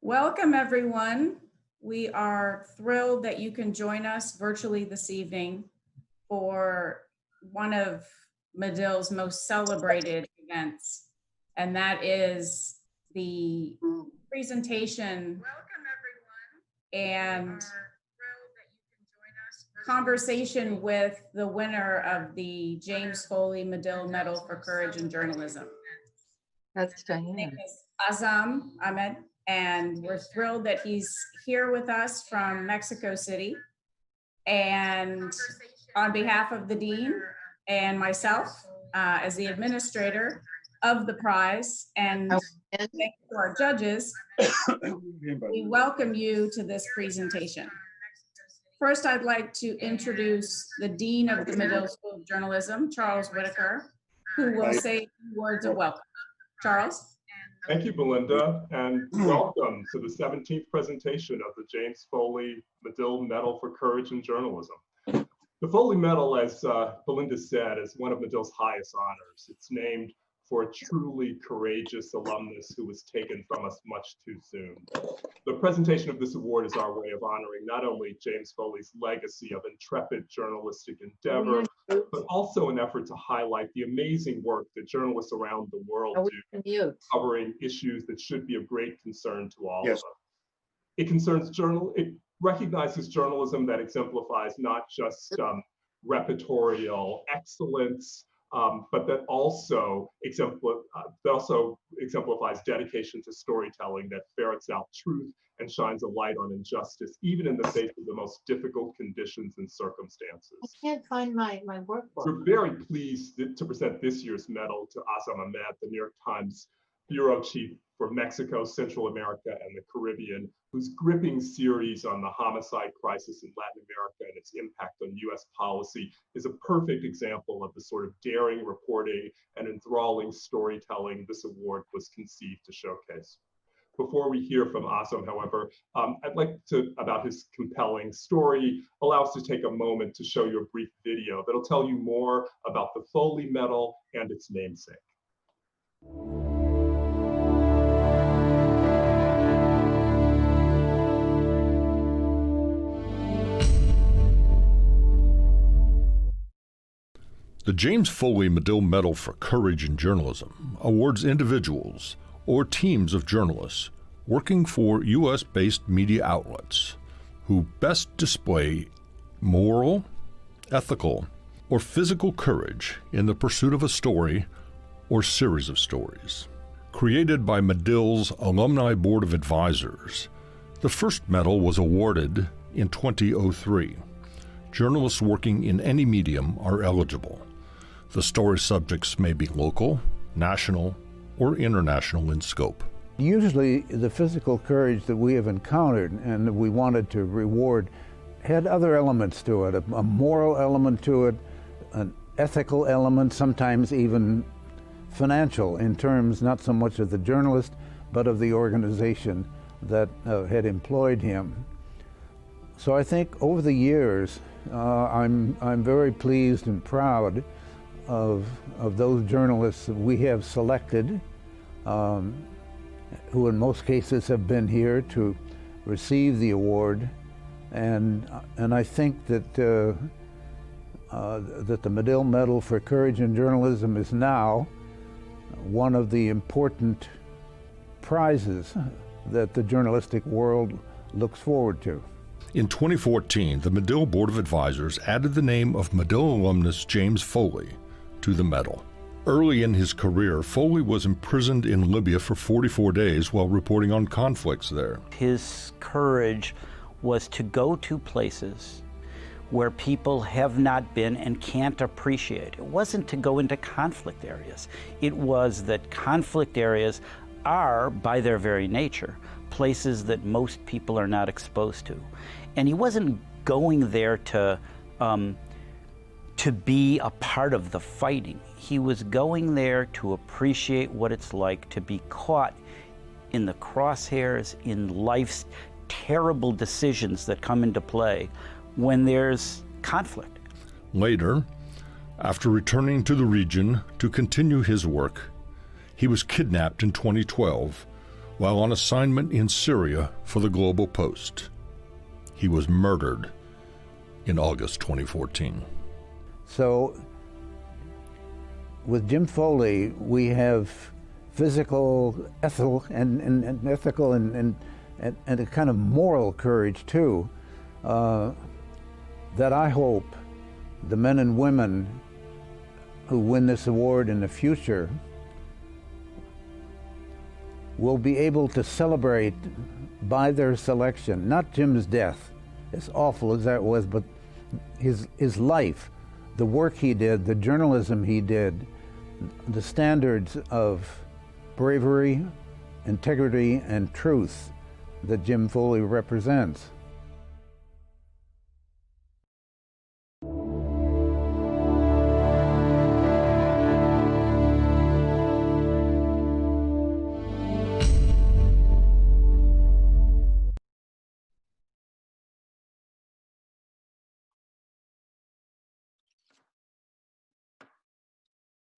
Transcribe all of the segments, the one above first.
Welcome, everyone. We are thrilled that you can join us virtually this evening for one of Medill's most celebrated events, and that is the presentation and conversation with the winner of the James Foley Medill Medal for Courage in Journalism. That's Diane. His name is Azam Ahmed, and we're thrilled that he's here with us from Mexico City. And on behalf of the Dean and myself, as the administrator of the prize, and thank you to our judges, we welcome you to this presentation. First, I'd like to introduce the Dean of the Medill School of Journalism, Charles Whitaker, who will say a few words of welcome. Charles? Thank you, Belinda, and welcome to the 17th presentation of the James Foley Medill Medal for Courage in Journalism. The Foley Medal, as Belinda said, is one of Medill's highest honors. It's named for a truly courageous alumnus who was taken from us much too soon. The presentation of this award is our way of honoring not only James Foley's legacy of intrepid journalistic endeavor, but also an effort to highlight the amazing work that journalists around the world do, covering issues that should be of great concern to all of us. It recognizes journalism that exemplifies not just repertorial excellence, but that also exemplifies dedication to storytelling that ferrets out truth and shines a light on injustice, even in the face of the most difficult conditions and circumstances. I can't find my workbook. We're very pleased to present this year's medal to Azam Ahmed, the New York Times bureau chief for Mexico, Central America, and the Caribbean, whose gripping series on the homicide crisis in Latin America and its impact on US policy is a perfect example of the sort of daring reporting and enthralling storytelling this award was conceived to showcase. Before we hear from Azam, however, I'd like to, about his compelling story, allow us to take a moment to show you a brief video that'll tell you more about the Foley Medal and its namesake. The James Foley Medill Medal for Courage in Journalism awards individuals or teams of journalists working for U.S.-based media outlets who best display moral, ethical, or physical courage in the pursuit of a story or series of stories. Created by Medill's Alumni Board of Advisors, the first medal was awarded in 2003. Journalists working in any medium are eligible. The story subjects may be local, national, or international in scope. Usually the physical courage that we have encountered and that we wanted to reward had other elements to it, a moral element to it, an ethical element, sometimes even financial in terms not so much of the journalist, but of the organization that had employed him. So I think over the years, I'm very pleased and proud of those journalists that we have selected, who in most cases have been here to receive the award, and I think that that the Medill Medal for Courage in Journalism is now one of the important prizes that the journalistic world looks forward to. In 2014, the Medill Board of Advisors added the name of Medill alumnus James Foley to the medal. Early in his career, Foley was imprisoned in Libya for 44 days while reporting on conflicts there. His courage was to go to places where people have not been and can't appreciate. It wasn't to go into conflict areas. It was that conflict areas are, by their very nature, places that most people are not exposed to. And he wasn't going there to be a part of the fighting. He was going there to appreciate what it's like to be caught in the crosshairs in life's terrible decisions that come into play when there's conflict. Later, after returning to the region to continue his work, he was kidnapped in 2012 while on assignment in Syria for the Global Post. He was murdered in August 2014. So with Jim Foley, we have physical, ethical, and ethical and a kind of moral courage too, that I hope the men and women who win this award in the future will be able to celebrate by their selection, not Jim's death, as awful as that was, but his life, the work he did, the journalism he did, the standards of bravery, integrity, and truth that Jim Foley represents.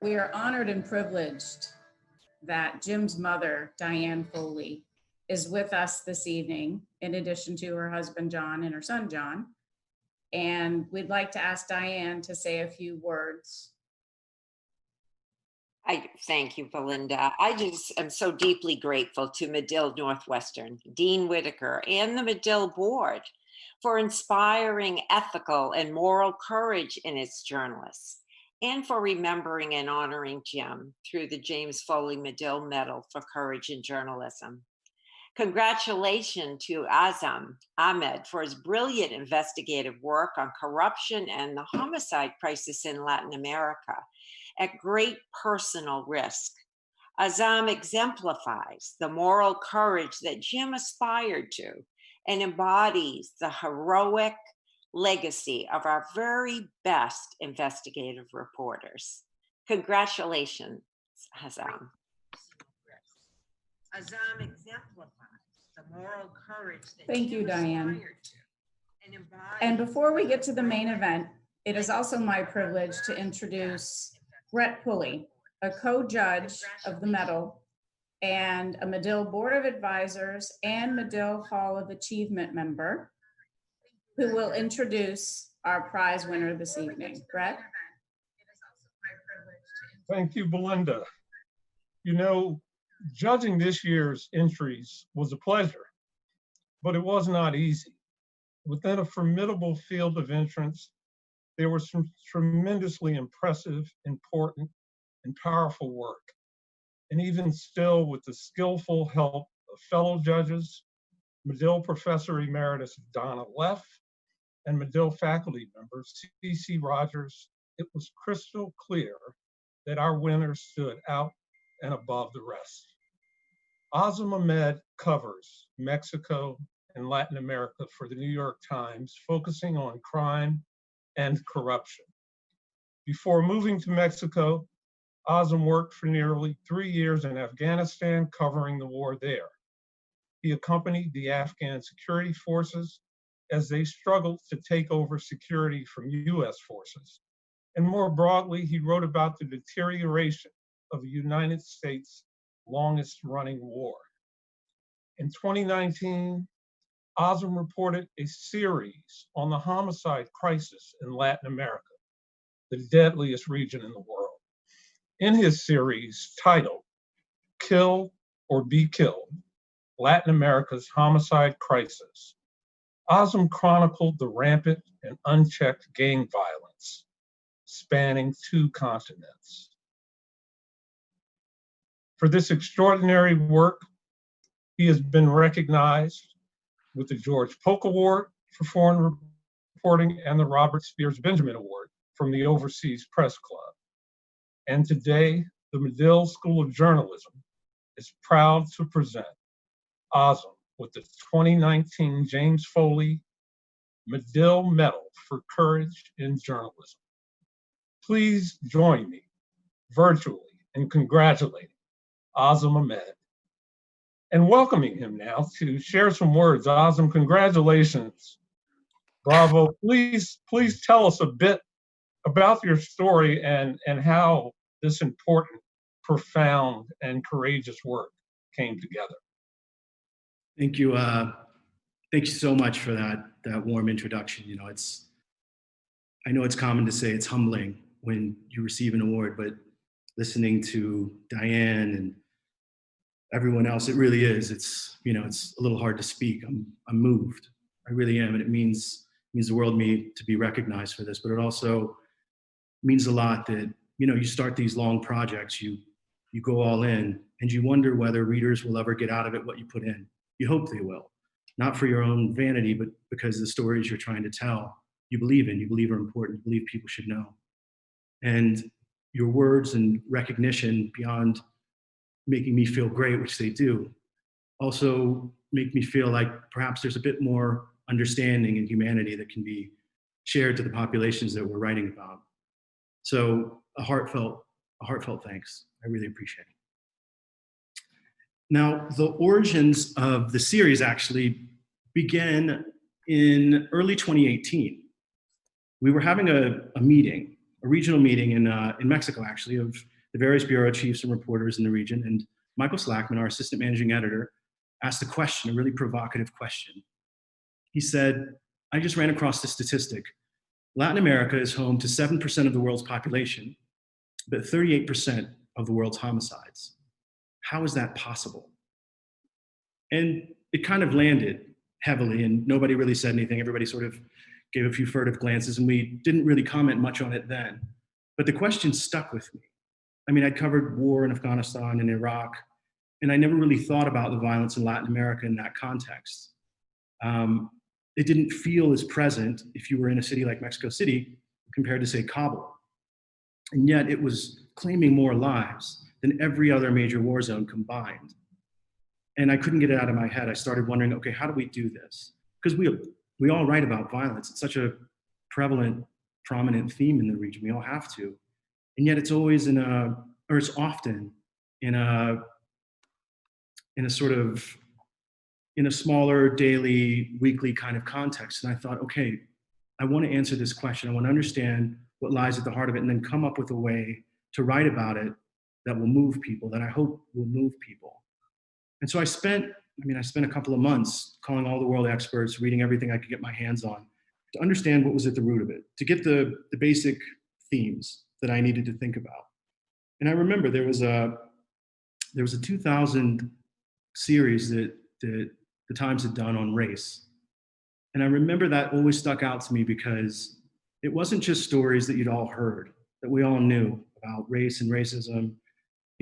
We are honored and privileged that Jim's mother, Diane Foley, is with us this evening, in addition to her husband, John, and her son, John. And we'd like to ask Diane to say a few words. Thank you, Belinda. I just am so deeply grateful to Medill Northwestern, Dean Whitaker, and the Medill Board for inspiring ethical and moral courage in its journalists, and for remembering and honoring Jim through the James Foley Medill Medal for Courage in Journalism. Congratulations to Azam Ahmed for his brilliant investigative work on corruption and the homicide crisis in Latin America at great personal risk. Azam exemplifies the moral courage that Jim aspired to and embodies the heroic legacy of our very best investigative reporters. Congratulations, Azam. Azam exemplifies the moral courage that Thank you, Jim Diane. aspired to and embodies. And before we get to the main event, it is also my privilege to introduce Brett Pulley, a co-judge of the medal and a Medill Board of Advisors and Medill Hall of Achievement member, who will introduce our prize winner this evening. Brett? Thank you, Belinda. You know, judging this year's entries was a pleasure, but it was not easy. Within a formidable field of entrants, there was some tremendously impressive, important, and powerful work. And even still, with the skillful help of fellow judges, Medill Professor Emeritus Donna Leff, and Medill faculty member C.C. Rogers, it was crystal clear that our winners stood out and above the rest. Azam Ahmed covers Mexico and Latin America for the New York Times, focusing on crime and corruption. Before moving to Mexico, Azam worked for nearly 3 years in Afghanistan, covering the war there. He accompanied the Afghan security forces as they struggled to take over security from US forces. And more broadly, he wrote about the deterioration of the United States' longest running war. In 2019, Azam reported a series on the homicide crisis in Latin America, the deadliest region in the world. In his series titled Kill or Be Killed, Latin America's Homicide Crisis, Azam chronicled the rampant and unchecked gang violence spanning 2 continents. For this extraordinary work, he has been recognized with the George Polk Award for Foreign Reporting and the Robert Spears Benjamin Award from the Overseas Press Club. And today, the Medill School of Journalism is proud to present Azam with the 2019 James Foley Medill Medal for Courage in Journalism. Please join me virtually in congratulating Azam Ahmed and welcoming him now to share some words. Azam, congratulations. Bravo. Please tell us a bit about your story and how this important, profound, and courageous work came together. Thank you. Thank you so much for that warm introduction. You know, I know it's common to say it's humbling when you receive an award, but listening to Diane and everyone else, it really is. It's a little hard to speak. I'm moved. I really am, and it means the world to me to be recognized for this. But it also means a lot that you start these long projects, you go all in, and you wonder whether readers will ever get out of it what you put in. You hope they will, not for your own vanity, but because the stories you're trying to tell, you believe are important, you believe people should know. And your words and recognition, beyond making me feel great, which they do, also make me feel like perhaps there's a bit more understanding and humanity that can be shared to the populations that we're writing about. So a heartfelt thanks. I really appreciate it. Now, the origins of the series actually began in early 2018. We were having a regional meeting in Mexico, actually, of the various bureau chiefs and reporters in the region. And Michael Slackman, our assistant managing editor, asked a question, a really provocative question. He said, I just ran across the statistic. Latin America is home to 7% of the world's population, but 38% of the world's homicides. How is that possible? And it kind of landed heavily, and nobody really said anything. Everybody sort of gave a few furtive glances, and we didn't really comment much on it then. But the question stuck with me. I mean, I'd covered war in Afghanistan and Iraq, and I never really thought about the violence in Latin America in that context. It didn't feel as present if you were in a city like Mexico City compared to, say, Kabul. And yet it was claiming more lives than every other major war zone combined. And I couldn't get it out of my head. I started wondering, okay, how do we do this? Because we all write about violence. It's such a prevalent, prominent theme in the region. We all have to. And yet it's always it's often in a smaller, daily, weekly kind of context. And I thought, okay, I want to answer this question. I want to understand what lies at the heart of it, and then come up with a way to write about it that will move people, that I hope will move people. And so I spent a couple of months calling all the world experts, reading everything I could get my hands on to understand what was at the root of it, to get the basic themes that I needed to think about. And I remember there was a 2000 series that the Times had done on race. And I remember that always stuck out to me because it wasn't just stories that you'd all heard, that we all knew about race and racism.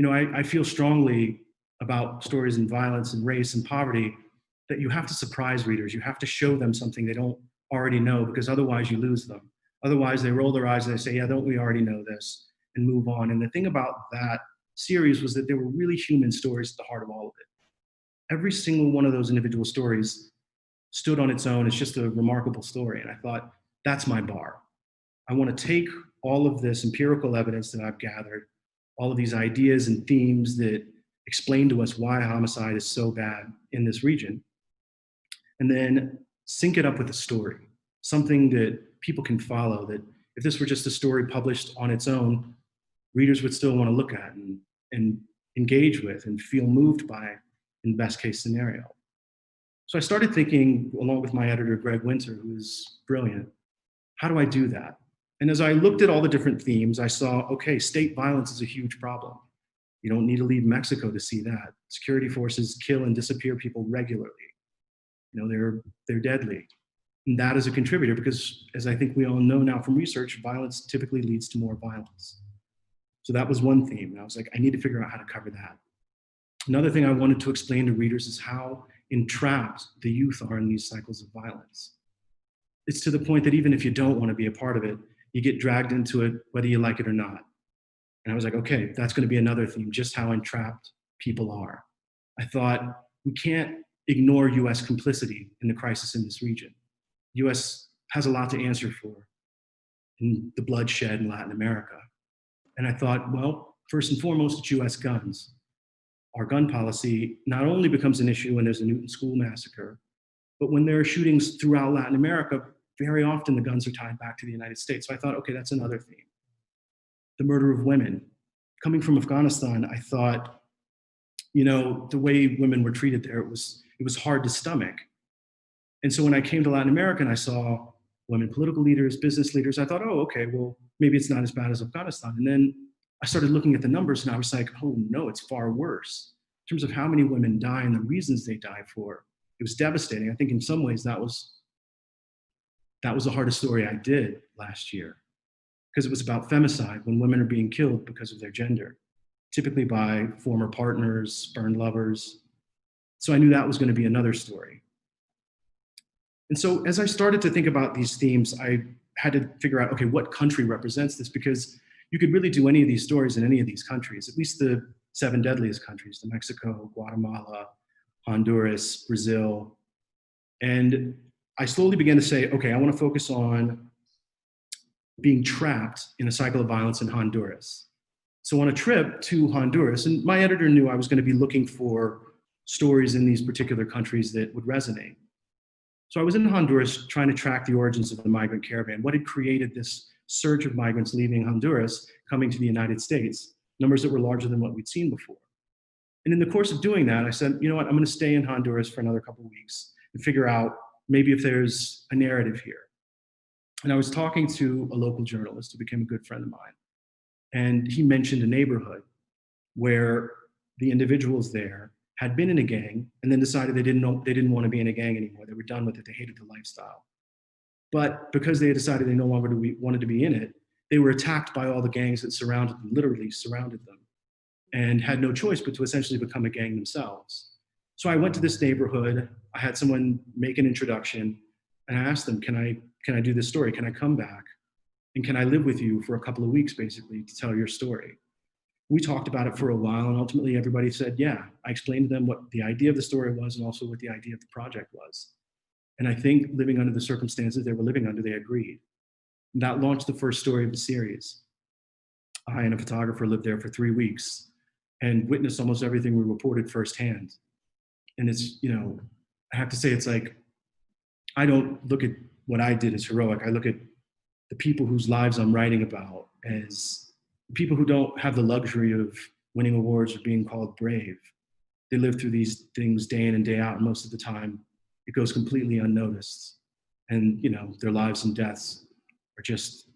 I feel strongly about stories in violence and race and poverty that you have to surprise readers. You have to show them something they don't already know, because otherwise you lose them. Otherwise they roll their eyes and they say, yeah, don't we already know this, and move on. And the thing about that series was that there were really human stories at the heart of all of it. Every single one of those individual stories stood on its own. It's just a remarkable story. And I thought, that's my bar. I want to take all of this empirical evidence that I've gathered, all of these ideas and themes that explain to us why homicide is so bad in this region, and then sync it up with a story, something that people can follow, that if this were just a story published on its own, readers would still want to look at and engage with and feel moved by in the best case scenario. So I started thinking, along with my editor, Greg Winter, who is brilliant, how do I do that? And as I looked at all the different themes, I saw, okay, state violence is a huge problem. You don't need to leave Mexico to see that. Security forces kill and disappear people regularly. They're deadly. And that is a contributor because, as I think we all know now from research, violence typically leads to more violence. So that was one theme. And I was like, I need to figure out how to cover that. Another thing I wanted to explain to readers is how entrapped the youth are in these cycles of violence. It's to the point that even if you don't want to be a part of it, you get dragged into it, whether you like it or not. And I was like, okay, that's going to be another theme, just how entrapped people are. I thought, we can't ignore US complicity in the crisis in this region. US has a lot to answer for in the bloodshed in Latin America. And I thought, well, first and foremost, it's US guns. Our gun policy not only becomes an issue when there's a Newton School massacre, but when there are shootings throughout Latin America, very often the guns are tied back to the United States. So I thought, okay, that's another theme. The murder of women. Coming from Afghanistan, I thought you know, the way women were treated there, it was hard to stomach. And so when I came to Latin America and I saw women political leaders, business leaders, I thought, oh, okay, well, maybe it's not as bad as Afghanistan. And then I started looking at the numbers and I was like, oh no, it's far worse. In terms of how many women die and the reasons they die for, it was devastating. I think in some ways that was the hardest story I did last year, because it was about femicide, when women are being killed because of their gender, typically by former partners, spurned lovers. So I knew that was going to be another story. And so as I started to think about these themes, I had to figure out, okay, what country represents this? Because you could really do any of these stories in any of these countries, at least the 7 deadliest countries, the Mexico, Guatemala, Honduras, Brazil. And I slowly began to say, okay, I want to focus on being trapped in a cycle of violence in Honduras. So on a trip to Honduras, and my editor knew I was going to be looking for stories in these particular countries that would resonate. So I was in Honduras trying to track the origins of the migrant caravan. What had created this surge of migrants leaving Honduras, coming to the United States, numbers that were larger than what we'd seen before. And in the course of doing that, I said, you know what, I'm going to stay in Honduras for another couple of weeks and figure out maybe if there's a narrative here. And I was talking to a local journalist who became a good friend of mine. And he mentioned a neighborhood where the individuals there had been in a gang and then decided they didn't want to be in a gang anymore. They were done with it. They hated the lifestyle. But because they had decided they no longer wanted to be in it, they were attacked by all the gangs that surrounded them, literally surrounded them, and had no choice but to essentially become a gang themselves. So I went to this neighborhood. I had someone make an introduction, and I asked them, can I do this story? Can I come back? And can I live with you for a couple of weeks, basically, to tell your story? We talked about it for a while, and ultimately everybody said, yeah. I explained to them what the idea of the story was and also what the idea of the project was. And I think living under the circumstances they were living under, they agreed. And that launched the first story of the series. I and a photographer lived there for 3 weeks and witnessed almost everything we reported firsthand. And it's, you know, I have to say, it's like, I don't look at what I did as heroic. I look at the people whose lives I'm writing about as people who don't have the luxury of winning awards or being called brave. They live through these things day in and day out, and most of the time it goes completely unnoticed. And, you know, their lives and deaths are just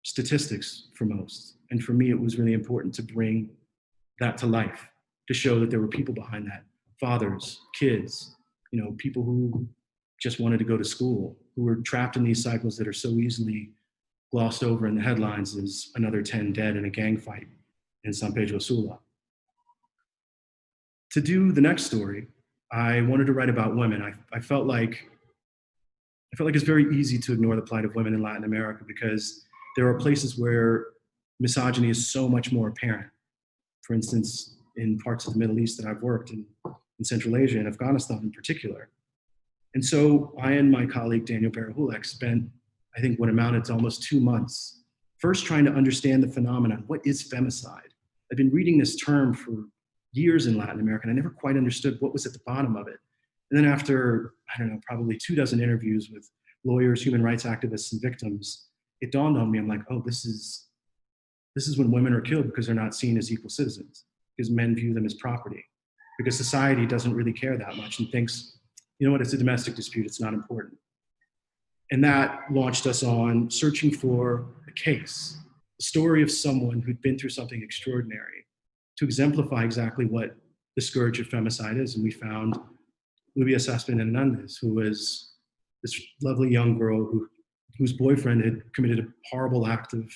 statistics for most. And for me, it was really important to bring that to life, to show that there were people behind that, fathers, kids, you know, people who just wanted to go to school, who were trapped in these cycles that are so easily glossed over in the headlines as another 10 dead in a gang fight in San Pedro Sula. To do the next story, I wanted to write about women. I felt like it's very easy to ignore the plight of women in Latin America because there are places where misogyny is so much more apparent. For instance, in parts of the Middle East that I've worked in Central Asia and Afghanistan in particular. And so I and my colleague Daniel Barahulek spent, I think, what amounted to almost 2 months, first trying to understand the phenomenon. What is femicide? I've been reading this term for years in Latin America, and I never quite understood what was at the bottom of it. And then after, I don't know, probably 24 interviews with lawyers, human rights activists, and victims, it dawned on me, I'm like, oh, this is when women are killed because they're not seen as equal citizens, because men view them as property, because society doesn't really care that much and thinks, you know what, it's a domestic dispute, it's not important. And that launched us on searching for a case, a story of someone who'd been through something extraordinary to exemplify exactly what the scourge of femicide is. And we found Lubia Saspin Hernandez, who was this lovely young girl whose boyfriend had committed a horrible act of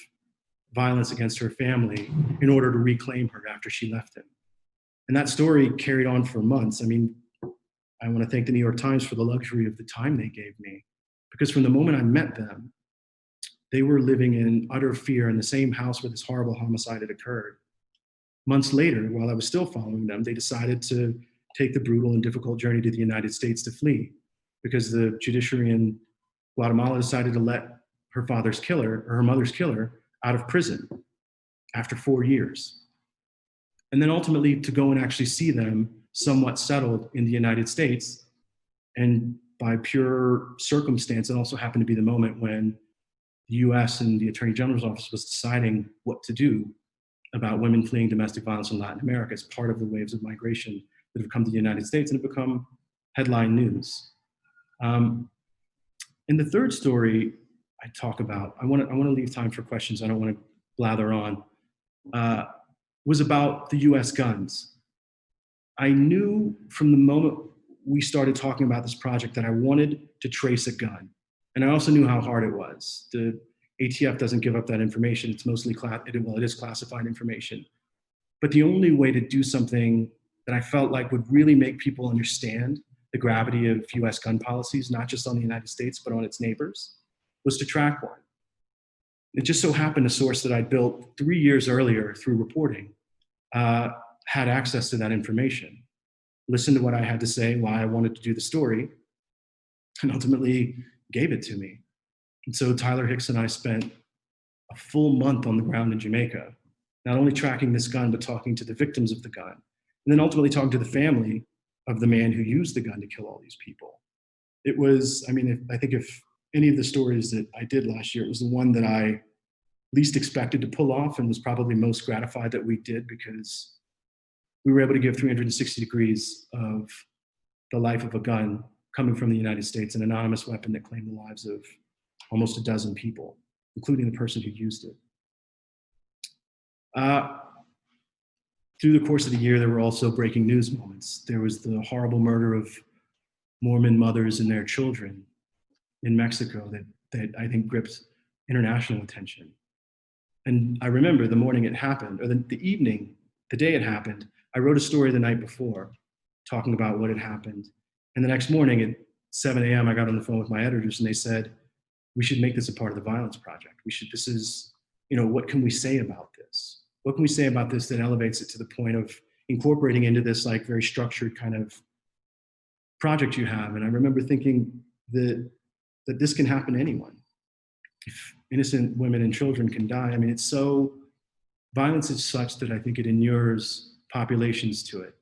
violence against her family in order to reclaim her after she left him. And that story carried on for months. I mean, I want to thank the New York Times for the luxury of the time they gave me, because from the moment I met them, they were living in utter fear in the same house where this horrible homicide had occurred. Months later, while I was still following them, they decided to take the brutal and difficult journey to the United States to flee, because the judiciary in Guatemala decided to let her father's killer, or her mother's killer, out of prison after 4 years. And then ultimately to go and actually see them somewhat settled in the United States. And by pure circumstance, it also happened to be the moment when the US and the Attorney General's office was deciding what to do about women fleeing domestic violence in Latin America as part of the waves of migration that have come to the United States and have become headline news. And the third story I talk about, I want to leave time for questions. I don't want to blather on. Was about the U.S. guns. I knew from the moment we started talking about this project that I wanted to trace a gun. And I also knew how hard it was. The ATF doesn't give up that information. It's mostly, it is classified information. But the only way to do something that I felt like would really make people understand the gravity of US gun policies, not just on the United States, but on its neighbors, was to track one. It just so happened a source that I built 3 years earlier through reporting had access to that information, listened to what I had to say, why I wanted to do the story, and ultimately gave it to me. And so Tyler Hicks and I spent a full month on the ground in Jamaica, not only tracking this gun, but talking to the victims of the gun, and then ultimately talking to the family of the man who used the gun to kill all these people. It was, I mean, I think if any of the stories that I did last year, it was the one that I least expected to pull off and was probably most gratified that we did, because we were able to give 360 degrees of the life of a gun coming from the United States, an anonymous weapon that claimed the lives of almost a dozen people, including the person who used it. Through the course of the year, there were also breaking news moments. There was the horrible murder of Mormon mothers and their children in Mexico that I think gripped international attention. And I remember the morning it happened, or the evening, the day it happened, I wrote a story the night before talking about what had happened. And the next morning at 7 a.m., I got on the phone with my editors and they said, we should make this a part of the Violence Project. This is, what can we say about this? What can we say about this that elevates it to the point of incorporating into this like very structured kind of project you have? And I remember thinking that this can happen to anyone. If innocent women and children can die, I mean, violence is such that I think it inures populations to it.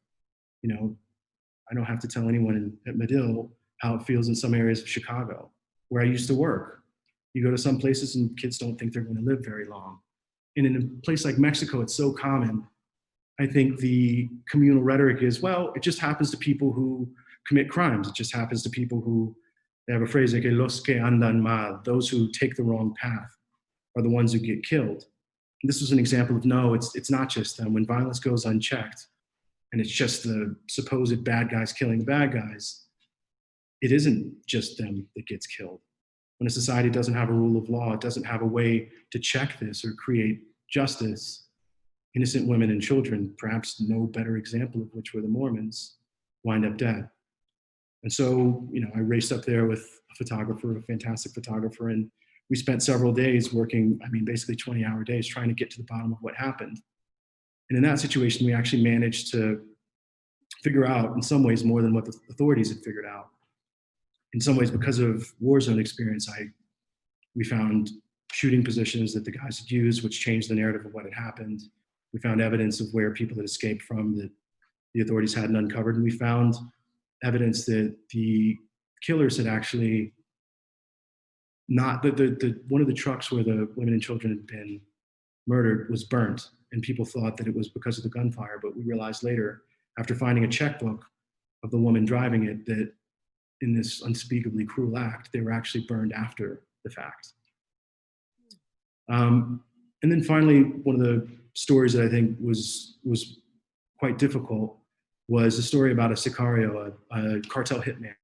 I don't have to tell anyone at Medill how it feels in some areas of Chicago, where I used to work. You go to some places and kids don't think they're going to live very long. And in a place like Mexico, it's so common. I think the communal rhetoric is, well, it just happens to people who commit crimes. It just happens to people who, they have a phrase like, los que andan mal, those who take the wrong path are the ones who get killed. And this was an example of, no, it's not just them. When violence goes unchecked, and it's just the supposed bad guys killing the bad guys, it isn't just them that gets killed. When a society doesn't have a rule of law, it doesn't have a way to check this or create justice, innocent women and children, perhaps no better example of which were the Mormons, wind up dead. And so, I raced up there with a photographer, a fantastic photographer, and we spent several days working, basically 20-hour days trying to get to the bottom of what happened. And in that situation, we actually managed to figure out, in some ways, more than what the authorities had figured out. In some ways, because of war zone experience, we found shooting positions that the guys had used, which changed the narrative of what had happened. We found evidence of where people had escaped from that the authorities hadn't uncovered. And we found evidence that the killers had actually not, one of the trucks where the women and children had been murdered was burnt. And people thought that it was because of the gunfire, but we realized later, after finding a checkbook of the woman driving it, that in this unspeakably cruel act, they were actually burned after the fact. And then finally, one of the stories that I think was quite difficult was a story about a sicario, a cartel hitman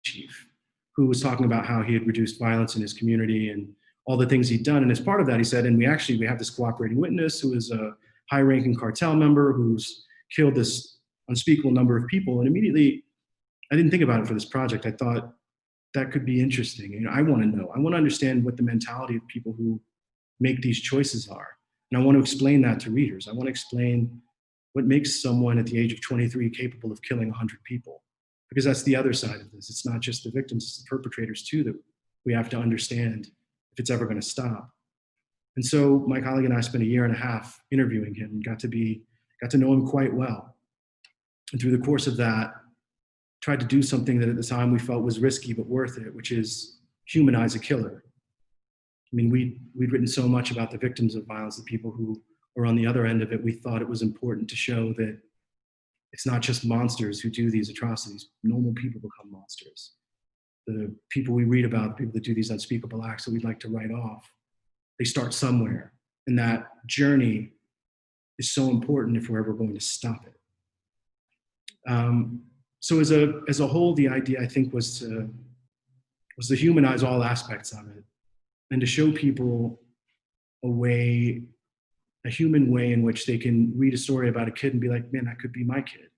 chief, who was talking about how he had reduced violence in his community and all the things he'd done. And as part of that, he said, and we have this cooperating witness who is a high-ranking cartel member who's killed this unspeakable number of people. And immediately, I didn't think about it for this project. I thought that could be interesting. I want to know. I want to understand what the mentality of people who make these choices are. And I want to explain that to readers. I want to explain what makes someone at the age of 23 capable of killing 100 people. Because that's the other side of this. It's not just the victims, it's the perpetrators too that we have to understand if it's ever going to stop. And so my colleague and I spent 1.5 years interviewing him and got to know him quite well. And through the course of that, tried to do something that at the time we felt was risky but worth it, which is humanize a killer. I mean, we'd written so much about the victims of violence, the people who were on the other end of it. We thought it was important to show that it's not just monsters who do these atrocities. Normal people become monsters. The people we read about, the people that do these unspeakable acts that we'd like to write off, they start somewhere. And that journey is so important if we're ever going to stop it. So as a whole, the idea, I think, was to humanize all aspects of it and to show people a human way in which they can read a story about a kid and be like, man, that could be my kid.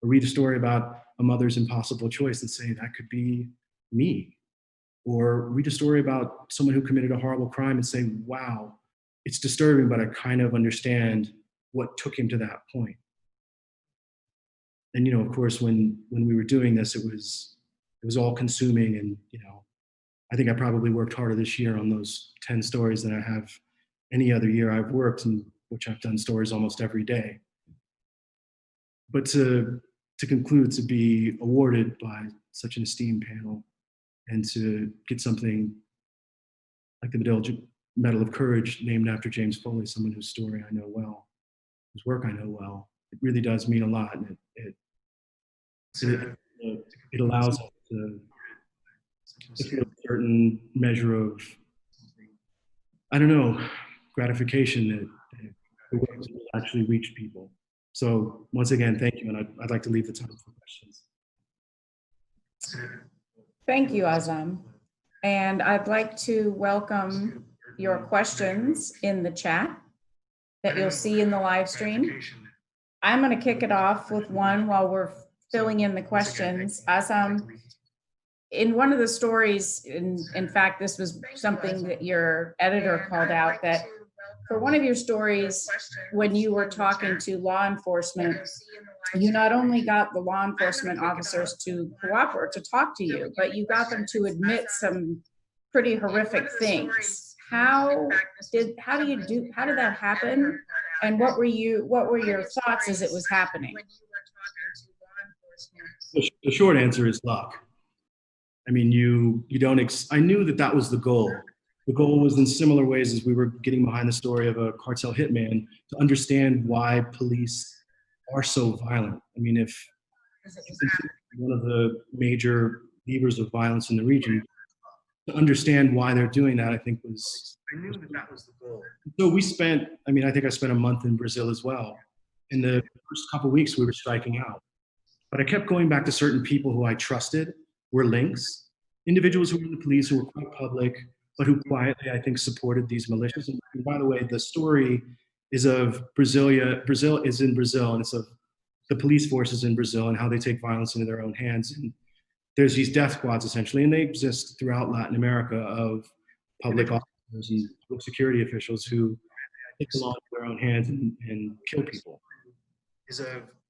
Or read a story about a mother's impossible choice and say, that could be me. Or read a story about someone who committed a horrible crime and say, wow, it's disturbing, but I kind of understand what took him to that point. And, of course, when we were doing this, it was all consuming. And, I think I probably worked harder this year on those 10 stories than I have any other year I've worked, in which I've done stories almost every day. But to conclude, to be awarded by such an esteemed panel and to get something like the Medal of Courage named after James Foley, someone whose story I know well, whose work I know well, it really does mean a lot. And it allows us to feel a certain measure of, gratification that the work has actually reached people. So once again, thank you. And I'd like to leave the time for questions. Thank you, Azam. And I'd like to welcome your questions in the chat that you'll see in the live stream. I'm going to kick it off with one while we're filling in the questions. Azam, in one of the stories, in fact, this was something that your editor called out, that for one of your stories, when you were talking to law enforcement, you not only got the law enforcement officers to cooperate, to talk to you, but you got them to admit some pretty horrific things. How did that happen? And what were your thoughts as it was happening? The short answer is luck. I mean, I knew that was the goal. The goal was, in similar ways as we were getting behind the story of a cartel hitman, to understand why police are so violent. I mean, if one of the major levers of violence in the region, to understand why they're doing that, I think I knew that was the goal. So I think I spent a month in Brazil as well. In the first couple of weeks, we were striking out. But I kept going back to certain people who I trusted were links, individuals who were in the police who were quite public, but who quietly, I think, supported these militias. And by the way, the story is of Brazil is in Brazil, and it's of the police forces in Brazil and how they take violence into their own hands. And there's these death squads, essentially, and they exist throughout Latin America, of public officers and public security officials who take the law into their own hands and kill people.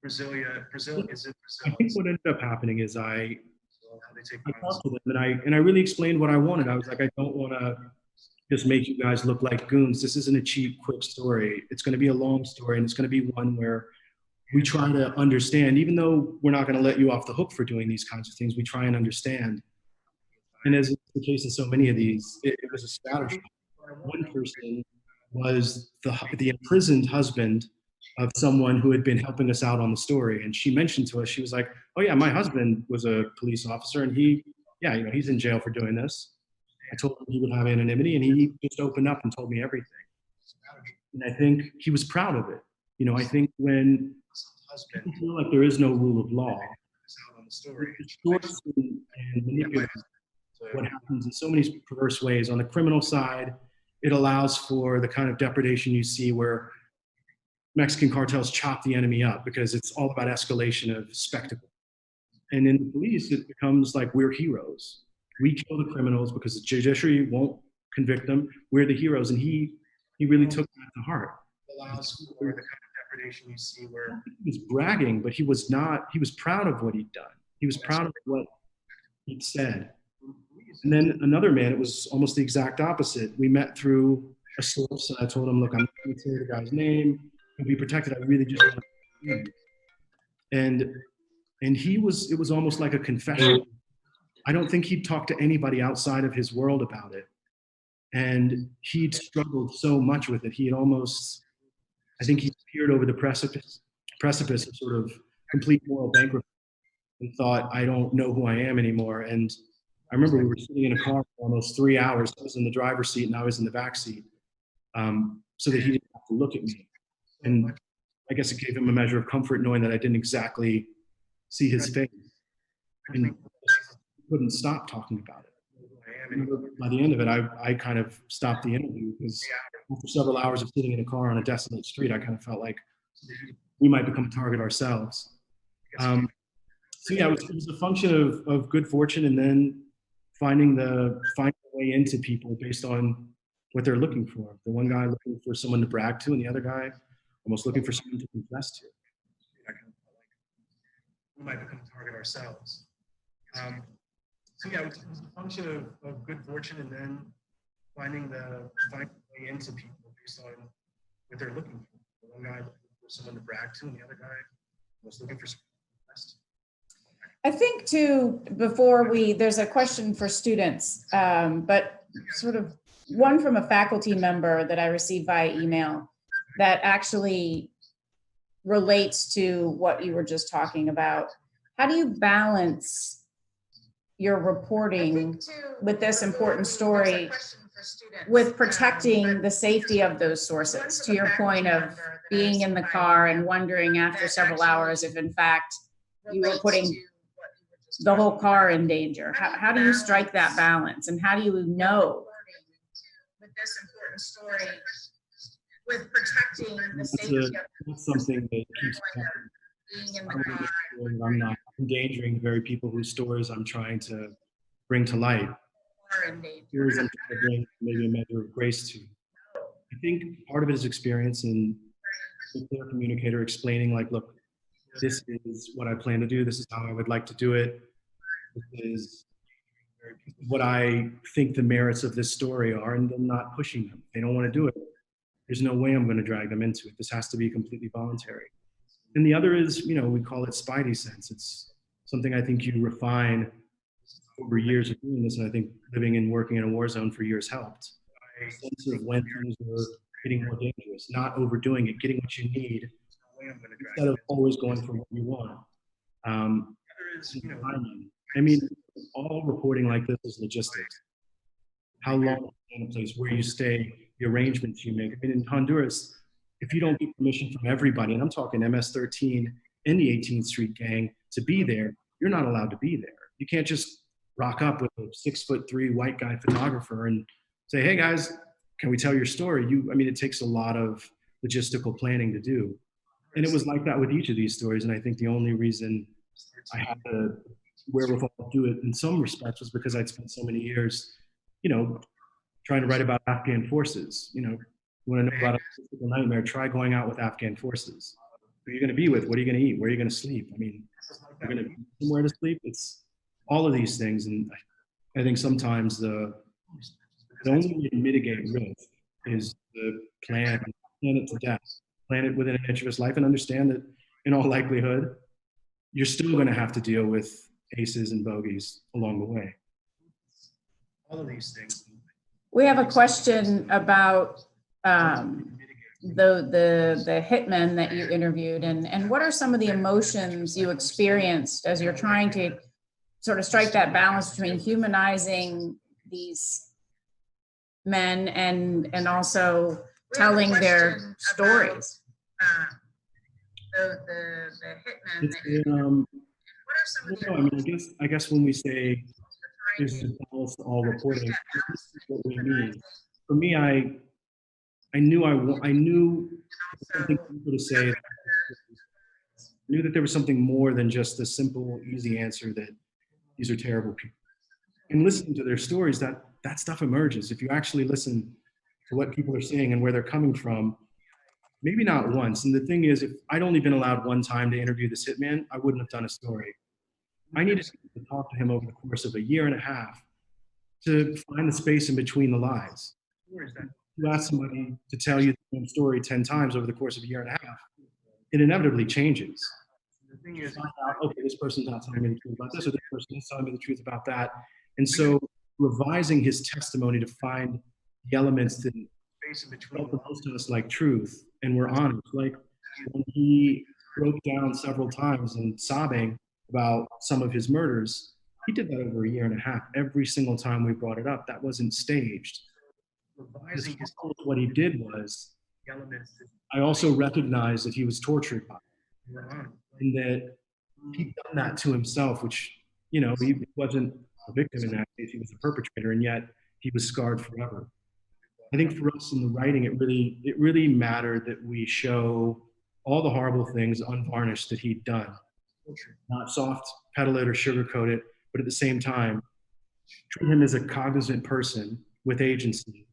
Brazil is in Brazil. I think what ended up happening is I talked to them and I really explained what I wanted. I was like, I don't want to just make you guys look like goons. This isn't a cheap, quick story. It's going to be a long story, and it's going to be one where we try to understand, even though we're not going to let you off the hook for doing these kinds of things, we try and understand. And as is the case in so many of these, it was a strategy. One person was the imprisoned husband of someone who had been helping us out on the story. And she mentioned to us, she was like, oh yeah, my husband was a police officer, and he's in jail for doing this. I told him he would have anonymity, and he just opened up and told me everything. And I think he was proud of it. I think when people feel like there is no rule of law, it distorts and manipulates what happens in so many perverse ways. On the criminal side, it allows for the kind of depredation you see where Mexican cartels chop the enemy up because it's all about escalation of spectacle. And in the police, it becomes like we're heroes. We kill the criminals because the judiciary won't convict them. We're the heroes. And he really took that to heart. Allows for the kind of depredation you see where he was bragging, but he was proud of what he'd done. He was proud of what he'd said. And then another man, it was almost the exact opposite. We met through a source, and I told him, look, I'm not going to say the guy's name. He'll be protected. I really just want to see him. And it was almost like a confession. I don't think he'd talk to anybody outside of his world about it. And he'd struggled so much with it. He had almost, I think he peered over the precipice of sort of complete moral bankruptcy and thought, I don't know who I am anymore. And I remember we were sitting in a car for almost 3 hours. I was in the driver's seat and I was in the back seat, so that he didn't have to look at me. And I guess it gave him a measure of comfort knowing that I didn't exactly see his face. And he couldn't stop talking about it. By the end of it, I kind of stopped the interview because after several hours of sitting in a car on a desolate street, I kind of felt like we might become a target ourselves. So yeah, it was a function of good fortune and then finding a way into people based on what they're looking for. The one guy looking for someone to brag to, and the other guy almost looking for someone to confess to. We might become a target ourselves. So yeah, it was a function of good fortune and then finding a way into people based on what they're looking for. The one guy looking for someone to brag to, and the other guy was looking for someone to confess to. I think too, there's a question for students, but sort of one from a faculty member that I received via email that actually relates to what you were just talking about. How do you balance your reporting with this important story with protecting the safety of those sources? To your point of being in the car and wondering after several hours if in fact you were putting the whole car in danger. How do you strike that balance, and how do you know with this important story with protecting the safety of that's something that keeps happening. being in the car? I'm not endangering the very people whose stories I'm trying to bring to light. Stories I'm trying to bring maybe a measure of grace to. I think part of it is experience and a clear communicator explaining, like, look, this is what I plan to do. This is how I would like to do it. This is what I think the merits of this story are, and then not pushing them. If they don't want to do it, there's no way I'm going to drag them into it. This has to be completely voluntary. And the other is, we call it spidey sense. It's something I think you refine over years of doing this, and I think living and working in a war zone for years helped. A sense of when things were getting more dangerous, not overdoing it, getting what you need, instead of always going for what you want. I mean, all reporting like this is logistics. How long in a place, where you stay, the arrangements you make. I mean, in Honduras, if you don't get permission from everybody, and I'm talking MS-13 and the 18th Street Gang to be there, you're not allowed to be there. You can't just rock up with a 6'3" white guy photographer and say, hey guys, can we tell your story? It takes a lot of logistical planning to do. And it was like that with each of these stories. And I think the only reason I had the wherewithal to do it in some respects was because I'd spent so many years, trying to write about Afghan forces. You want to know about a logistical nightmare, try going out with Afghan forces. Who are you going to be with? What are you going to eat? Where are you going to sleep? You're going to be somewhere to sleep. It's all of these things. And I think sometimes the only way to mitigate risk is to plan it to death, plan it within an inch of his life, and understand that in all likelihood, you're still going to have to deal with aces and bogeys along the way. All of these things. We have a question about the hitmen that you interviewed, and what are some of the emotions you experienced as you're trying to sort of strike that balance between humanizing these men and also telling their stories? The hitmen that you, what are some of the I guess when we say there's a balance to all reporting, this is what we mean. For me, I knew something people to say. I knew that there was something more than just the simple, easy answer that these are terrible people. And listening to their stories, that stuff emerges. If you actually listen to what people are saying and where they're coming from, maybe not once. And the thing is, if I'd only been allowed one time to interview this hitman, I wouldn't have done a story. I needed to talk to him over the course of a year and a half to find the space in between the lies. You ask somebody to tell you the same story 10 times over the course of a year and a half, it inevitably changes. The thing is, okay, this person's not telling me the truth about this, or this person is telling me the truth about that. And so revising his testimony to find the elements that felt the most to us like truth and were honest. Like when he broke down several times and sobbing about some of his murders, he did that over a year and a half. Every single time we brought it up, that wasn't staged. What he did was, I also recognized that he was tortured by it, and that he'd done that to himself, which, you know, he wasn't a victim in that case, he was a perpetrator, and yet he was scarred forever. I think for us in the writing, it really mattered that we show all the horrible things unvarnished that he'd done. Not soft pedal it or sugarcoat it, but at the same time, treat him as a cognizant person with agency,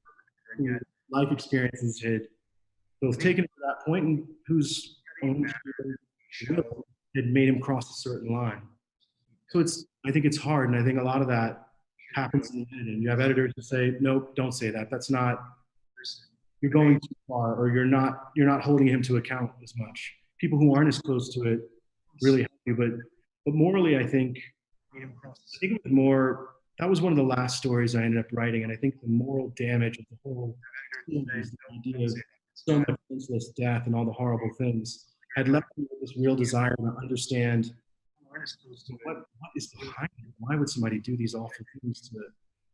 whose life experiences had both taken him to that point and whose own will had made him cross a certain line. So I think it's hard, and I think a lot of that happens in the editing. You have editors who say, nope, don't say that. That's not, you're going too far, or you're not holding him to account as much. People who aren't as close to it really help you, but morally, I think it was more, that was one of the last stories I ended up writing, and I think the moral damage of the whole thing is the idea of so much senseless death and all the horrible things had left me with this real desire to understand what is behind it. Why would somebody do these awful things to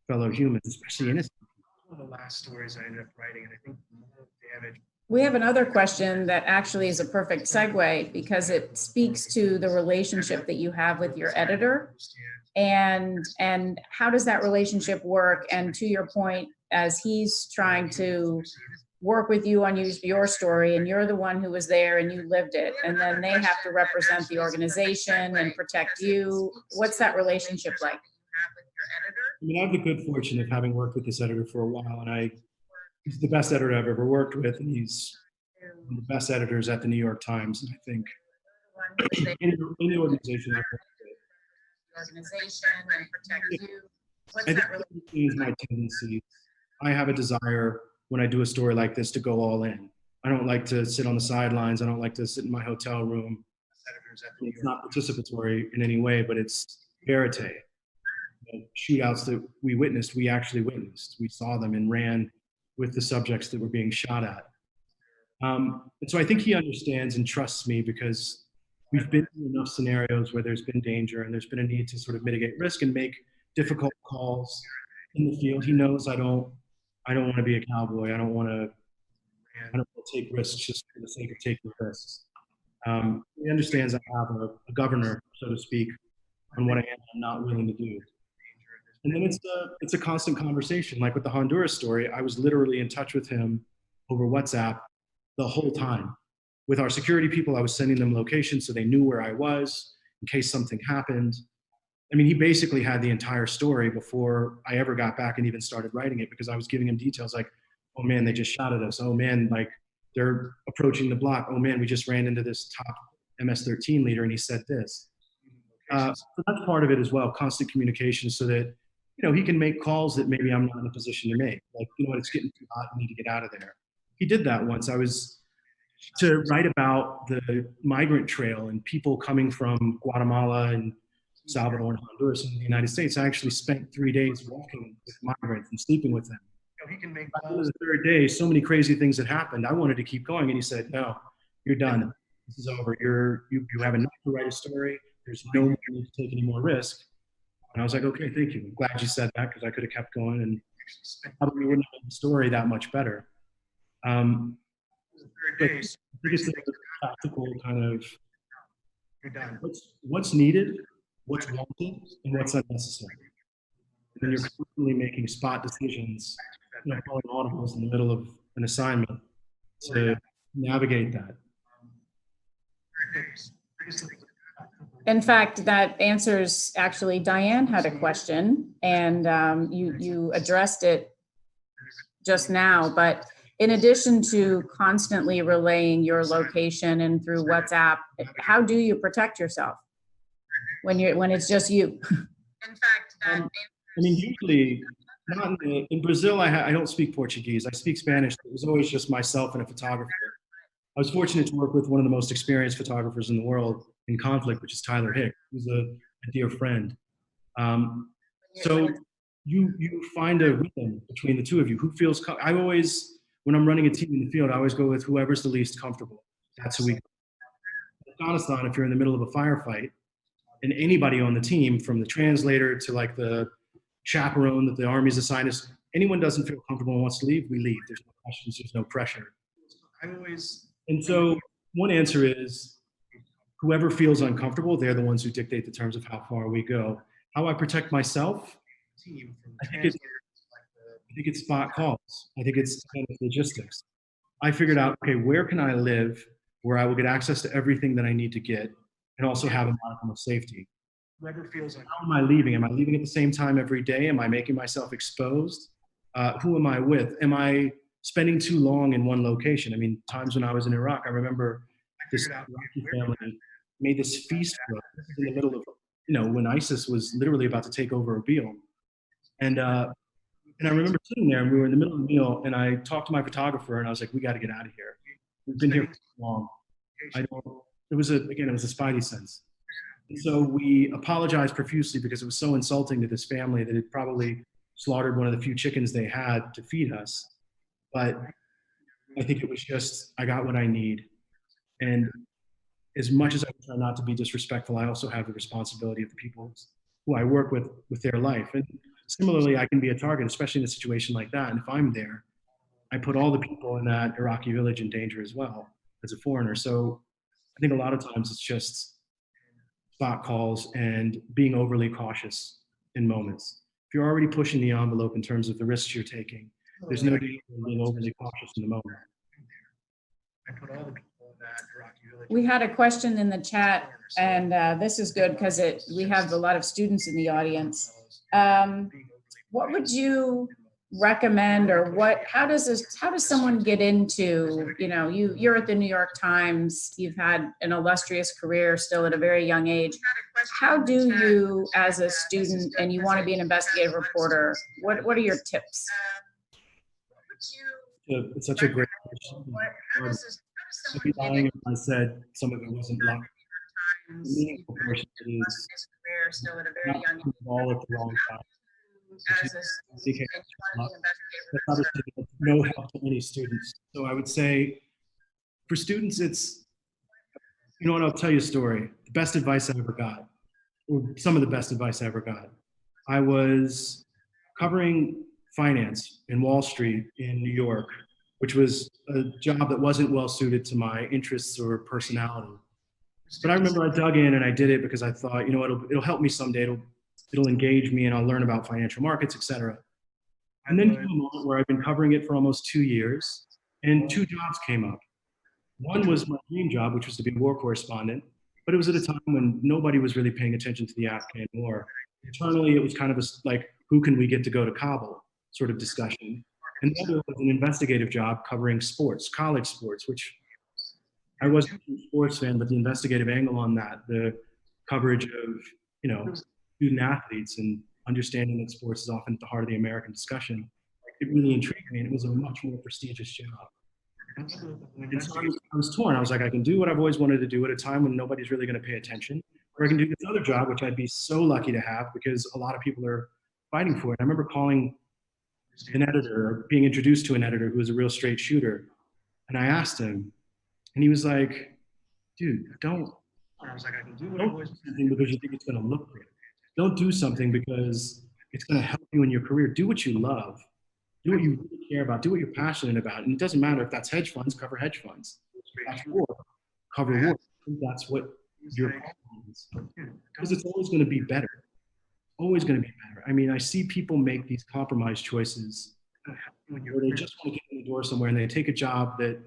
fellow humans, especially innocent people? One of the last stories I ended up writing, and I think the moral damage. We have another question that actually is a perfect segue because it speaks to the relationship that you have with your editor, and how does that relationship work? And to your point, as he's trying to work with you on your story, and you're the one who was there and you lived it, and then they have to represent the organization and protect you. What's that relationship like? I mean, I have the good fortune of having worked with this editor for a while, and he's the best editor I've ever worked with, and he's one of the best editors at the New York Times, and I think any organization I've worked with. Organization and protect you. What's I that think it is my tendency. I have a desire when I do a story like this to go all in. I don't like to sit on the sidelines. I don't like to sit in my hotel room. It's not participatory in any way, but it's verite. Shootouts that we actually witnessed. We saw them and ran with the subjects that were being shot at. And so I think he understands and trusts me because we've been in enough scenarios where there's been danger and there's been a need to sort of mitigate risk and make difficult calls in the field. He knows I don't want to be a cowboy. I don't want to take risks just for the sake of taking risks. He understands I have a governor, so to speak, on what I am not willing to do. And then it's a constant conversation. Like with the Honduras story, I was literally in touch with him over WhatsApp the whole time. With our security people, I was sending them locations so they knew where I was in case something happened. I mean, he basically had the entire story before I ever got back and even started writing it, because I was giving him details like, oh man, they just shot at us. Oh man, like they're approaching the block. Oh man, we just ran into this top MS-13 leader and he said this. So that's part of it as well, constant communication, so that, you know, he can make calls that maybe I'm not in a position to make. Like, you know what, it's getting too hot, I need to get out of there. He did that once. I was to write about the migrant trail and people coming from Guatemala and Salvador and Honduras in the United States. I actually spent 3 days walking with migrants and sleeping with them. He can make calls. On the third day, so many crazy things had happened. I wanted to keep going, and he said, no, you're done. This is over. You have enough to write a story. There's no need to take any more risk. And I was like, okay, thank you. I'm glad you said that, because I could have kept going and probably wouldn't have made the story that much better. But I think it's the practical kind of what's needed, what's wanted, and what's unnecessary. And you're constantly making spot decisions, you know, calling audibles in the middle of an assignment to navigate that. In fact, that answers, actually, Diane had a question, and you addressed it just now, but in addition to constantly relaying your location and through WhatsApp, how do you protect yourself when it's just you? In fact, I mean, usually, not in Brazil, I don't speak Portuguese. I speak Spanish. It was always just myself and a photographer. I was fortunate to work with one of the most experienced photographers in the world in conflict, which is Tyler Hick, who's a dear friend. So you find a rhythm between the two of you. Who feels, I always, when I'm running a team in the field, I always go with whoever's the least comfortable. That's who we go. In Afghanistan, if you're in the middle of a firefight, and anybody on the team, from the translator to like the chaperone that the Army's assigned us, anyone doesn't feel comfortable and wants to leave, we leave. There's no questions, there's no pressure. And so one answer is, whoever feels uncomfortable, they're the ones who dictate the terms of how far we go. How I protect myself, I think it's spot calls. I think it's kind of logistics. I figured out, okay, where can I live where I will get access to everything that I need to get and also have a modicum of safety? Whoever feels like, how am I leaving? Am I leaving at the same time every day? Am I making myself exposed? Who am I with? Am I spending too long in one location? I mean, times when I was in Iraq, I remember this Iraqi family made this feast for us in the middle of, when ISIS was literally about to take over Erbil. And I remember sitting there and we were in the middle of the meal and I talked to my photographer and I was like, we got to get out of here. We've been here for so long. It was a spidey sense. And so we apologized profusely because it was so insulting to this family that it probably slaughtered one of the few chickens they had to feed us. But I think it was just, I got what I need. And as much as I try not to be disrespectful, I also have the responsibility of the people who I work with their life. And similarly, I can be a target, especially in a situation like that. And if I'm there, I put all the people in that Iraqi village in danger as well as a foreigner. So I think a lot of times it's just spot calls and being overly cautious in moments. If you're already pushing the envelope in terms of the risks you're taking, there's no need for being overly cautious in the moment. I put all the people in that Iraqi village. We had a question in the chat, and this is good because we have a lot of students in the audience. What would you recommend, or how does someone get into, you're at the New York Times, you've had an illustrious career still at a very young age. How do you, as a student, and you want to be an investigative reporter, what are your tips? It's such a great question. I'd be lying if I said some of it wasn't luck. The meaningful portion is not putting the ball at the wrong time. That's obviously no help to any students. So I would say for students, it's, I'll tell you a story. The best advice I ever got, or some of the best advice I ever got. I was covering finance in Wall Street in New York, which was a job that wasn't well suited to my interests or personality. But I remember I dug in and I did it because I thought, it'll help me someday. It'll engage me and I'll learn about financial markets, et cetera. And then came a moment where I've been covering it for almost 2 years and 2 jobs came up. One was my dream job, which was to be a war correspondent, but it was at a time when nobody was really paying attention to the Afghan war. Internally, it was kind of like, who can we get to go to Kabul sort of discussion. And the other was an investigative job covering sports, college sports, which I wasn't a sports fan, but the investigative angle on that, the coverage of, student athletes and understanding that sports is often at the heart of the American discussion, it really intrigued me, and it was a much more prestigious job. And so I was torn. I was like, I can do what I've always wanted to do at a time when nobody's really going to pay attention, or I can do this other job, which I'd be so lucky to have because a lot of people are fighting for it. I remember calling an editor, or being introduced to an editor who was a real straight shooter, and I asked him, and he was like, dude, don't do something because you think it's going to look good. Don't do something because it's going to help you in your career. Do what you love. Do what you really care about. Do what you're passionate about. And it doesn't matter if that's hedge funds, cover hedge funds. That's war, cover war. I think that's what your problem is. Because it's always going to be better. Always going to be better. I mean, I see people make these compromise choices where they just want to get in the door somewhere and they take a job that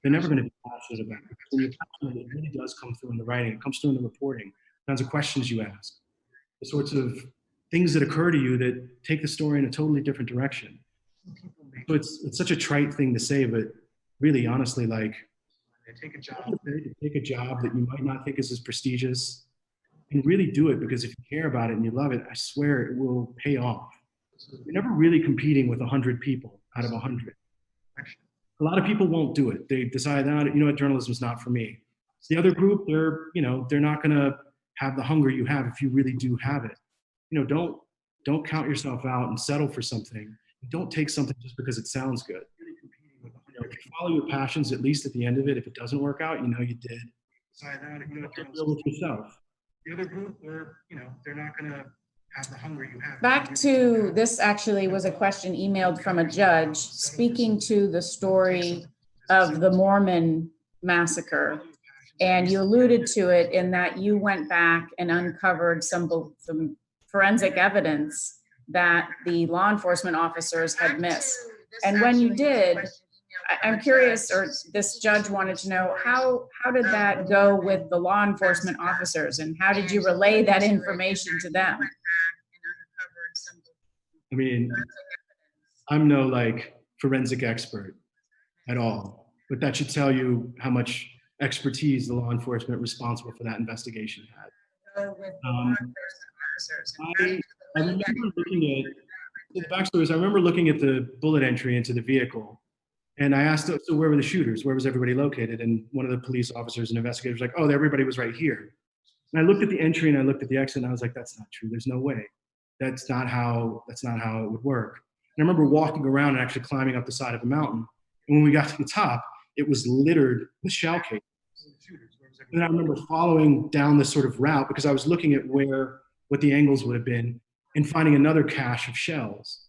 they're never going to be passionate about. Because when you're passionate, it really does come through in the writing. It comes through in the reporting. The kinds of questions you ask. The sorts of things that occur to you that take the story in a totally different direction. So it's such a trite thing to say, but really, honestly, like, take a job that you might not think is as prestigious, and really do it, because if you care about it and you love it, I swear it will pay off. You're never really competing with 100 people out of 100. A lot of people won't do it. They decide, what, journalism is not for me. The other group, they're not going to have the hunger you have if you really do have it. Don't Don't count yourself out and settle for something. Don't take something just because it sounds good. You know, if you follow your passions, at least at the end of it, if it doesn't work out, you know you did. Besides that, you have to deal with yourself. The other group, they're not going to have the hunger you have. Back to, this actually was a question emailed from a judge speaking to the story of the Mormon massacre. And you alluded to it in that you went back and uncovered some forensic evidence that the law enforcement officers had missed. And when you did, I'm curious, or this judge wanted to know, how did that go with the law enforcement officers, and how did you relay that information to them? I mean, I'm no forensic expert at all, but that should tell you how much expertise the law enforcement responsible for that investigation had. I remember looking at the backstory is I remember looking at the bullet entry into the vehicle, and I asked, so where were the shooters? Where was everybody located? And one of the police officers and investigators was like, oh, everybody was right here. And I looked at the entry and I looked at the exit and I was like, that's not true. There's no way. That's not how it would work. And I remember walking around and actually climbing up the side of a mountain. And when we got to the top, it was littered with shell casings. And I remember following down this sort of route because I was looking at what the angles would have been and finding another cache of shells.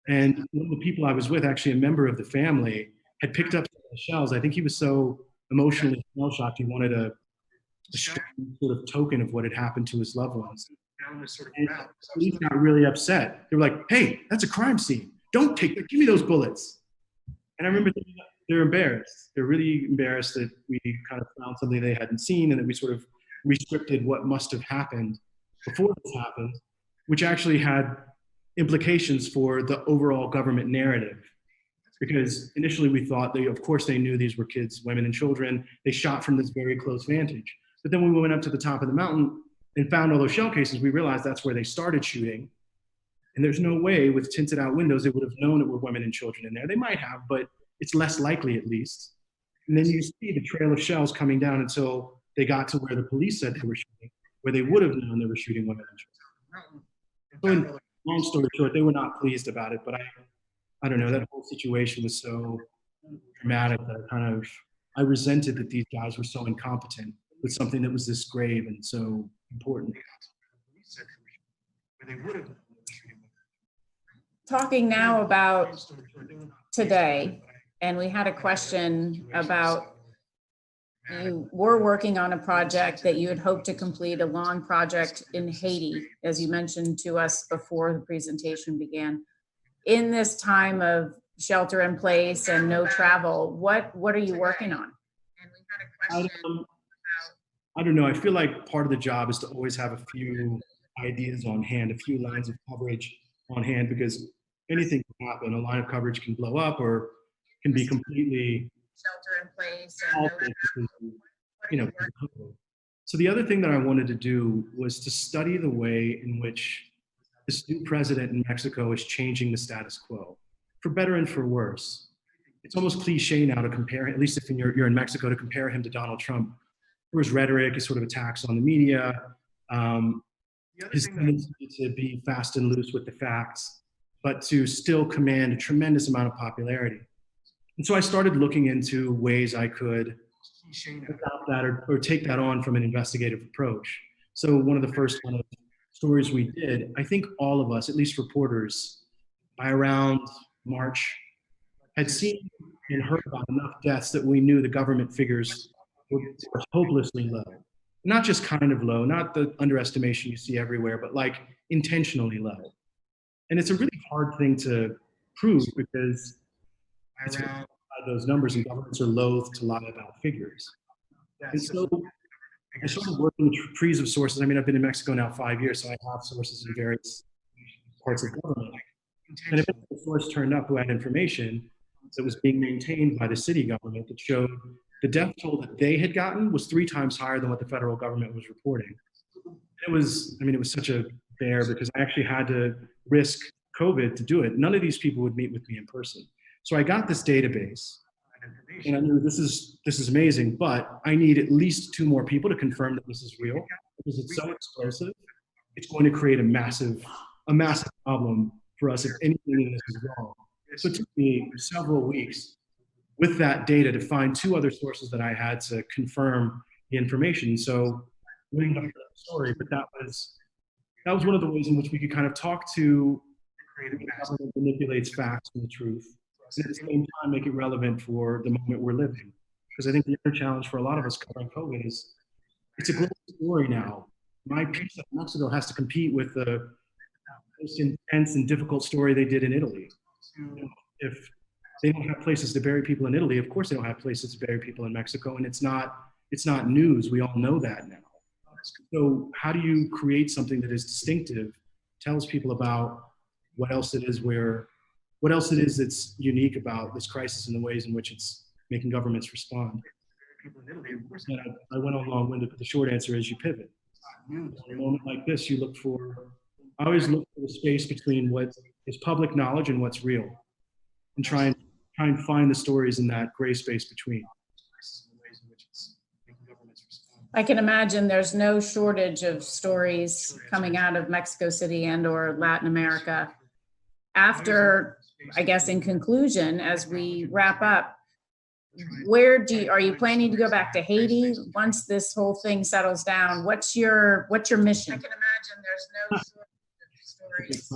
And one of the people I was with, actually a member of the family, had picked up the shells. I think he was so emotionally shell shocked, he wanted a sort of token of what had happened to his loved ones. And the police got really upset. They were like, hey, that's a crime scene. Don't take that. Give me those bullets. And I remember they're embarrassed. They're really embarrassed that we kind of found something they hadn't seen and that we sort of restricted what must have happened before this happened, which actually had implications for the overall government narrative. Because initially we thought of course they knew these were kids, women and children. They shot from this very close vantage. But then when we went up to the top of the mountain and found all those shell cases, we realized that's where they started shooting. And there's no way with tinted out windows, they would have known it were women and children in there. They might have, but it's less likely at least. And then you see the trail of shells coming down until they got to where the police said they were shooting, where they would have known they were shooting women and children. So long story short, they were not pleased about it, but I don't know, that whole situation was so dramatic that I resented that these guys were so incompetent with something that was this grave and so important. Talking now about today, and we had a question about you were working on a project that you had hoped to complete, a long project in Haiti, as you mentioned to us before the presentation began. In this time of shelter in place and no travel, what are you working on? I don't know. I feel like part of the job is to always have a few ideas on hand, a few lines of coverage on hand, because anything can happen. A line of coverage can blow up or can be completely Shelter in place. So the other thing that I wanted to do was to study the way in which this new president in Mexico is changing the status quo, for better and for worse. It's almost cliche now to compare, at least if you're in Mexico, to compare him to Donald Trump, for his rhetoric, his sort of attacks on the media, his tendency to be fast and loose with the facts, but to still command a tremendous amount of popularity. And so I started looking into ways I could adopt that or take that on from an investigative approach. So one of the first stories we did, I think all of us, at least reporters, by around March, had seen and heard about enough deaths that we knew the government figures were hopelessly low. Not just kind of low, not the underestimation you see everywhere, but like intentionally low. And it's a really hard thing to prove because it's those numbers and governments are loath to lie about figures. And so I started working with trees of sources. I mean, I've been in Mexico now 5 years, so I have sources in various parts of government. And if a source turned up who had information that was being maintained by the city government that showed the death toll that they had gotten was 3 times higher than what the federal government was reporting. It was such a bear because I actually had to risk COVID to do it. None of these people would meet with me in person. So I got this database and I knew this is amazing, but I need at least 2 more people to confirm that this is real because it's so explosive. It's going to create a massive a massive problem for us if anything in this is wrong. So it took me several weeks with that data to find 2 other sources that I had to confirm the information. So we ended up with the story, but that was one of the ways in which we could kind of talk to the government manipulates facts and the truth, and at the same time make it relevant for the moment we're living. Because I think the other challenge for a lot of us covering COVID is it's a global story now. My piece of Mexico has to compete with the most intense and difficult story they did in Italy. If they don't have places to bury people in Italy, of course they don't have places to bury people in Mexico, and it's not news. We all know that now. So how do you create something that is distinctive, tells people about what else it is that's unique about this crisis and the ways in which it's making governments respond? And I went on long-winded, but the short answer is you pivot. In a moment like this, I always look for the space between what is public knowledge and what's real, and try and find the stories in that gray space between. I can imagine there's no shortage of stories coming out of Mexico City and or Latin America. After, I guess, in conclusion, as we wrap up, are you planning to go back to Haiti once this whole thing settles down? What's your mission? I can imagine there's no shortage of stories.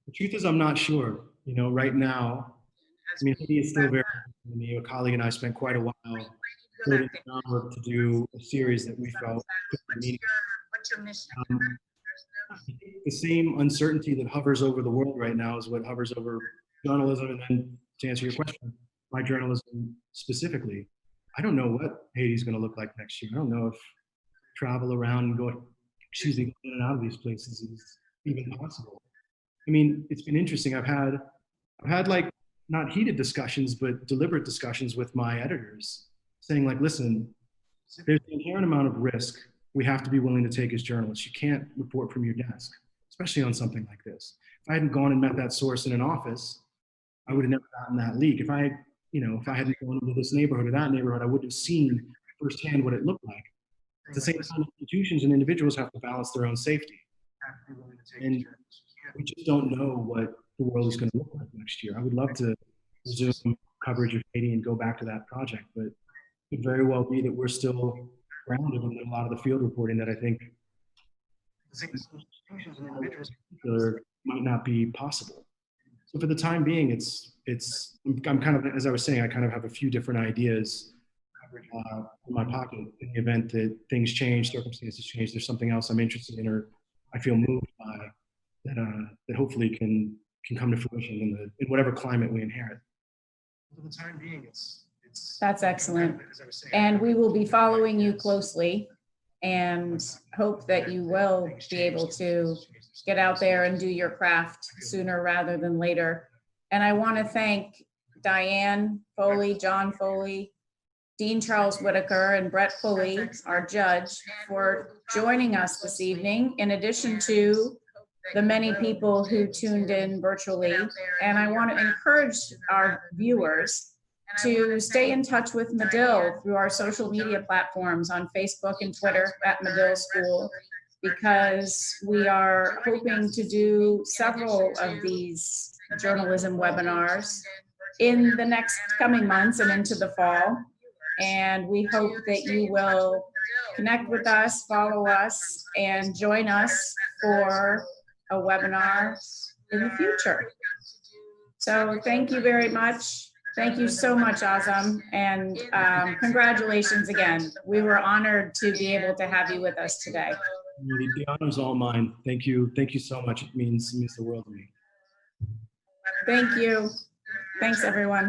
The truth is, I'm not sure. Right now, Haiti is still very. A colleague and I spent quite a while building groundwork to do a series that we felt could be meaningful. The same uncertainty that hovers over the world right now is what hovers over journalism. And then to answer your question, my journalism specifically, I don't know what Haiti's going to look like next year. I don't know if travel around and going in and out of these places is even possible. It's been interesting. I've had like not heated discussions, but deliberate discussions with my editors saying like, listen, there's an inherent amount of risk we have to be willing to take as journalists. You can't report from your desk, especially on something like this. If I hadn't gone and met that source in an office, I would have never gotten that leak. If I hadn't gone into this neighborhood or that neighborhood, I wouldn't have seen firsthand what it looked like. At the same time, institutions and individuals have to balance their own safety. And we just don't know what the world is going to look like next year. I would love to resume coverage of Haiti and go back to that project, but it could very well be that we're still grounded in a lot of the field reporting that I think might not be possible. So for the time being, I'm kind of, as I was saying, I kind of have a few different ideas in my pocket in the event that things change, circumstances change, there's something else I'm interested in or I feel moved by that hopefully can come to fruition in whatever climate we inherit. For the time being, That's excellent. And we will be following you closely and hope that you will be able to get out there and do your craft sooner rather than later. And I want to thank Diane Foley, John Foley, Dean Charles Whitaker, and Brett Foley, our judge, for joining us this evening, in addition to the many people who tuned in virtually. And I want to encourage our viewers to stay in touch with Medill through our social media platforms on Facebook and Twitter at Medill School, because we are hoping to do several of these journalism webinars in the next coming months and into the fall. And we hope that you will connect with us, follow us, and join us for a webinar in the future. So thank you very much. Thank you so much, Azam, and congratulations again. We were honored to be able to have you with us today. The honor is all mine. Thank you so much. It means the world to me. Thank you. Thanks, everyone.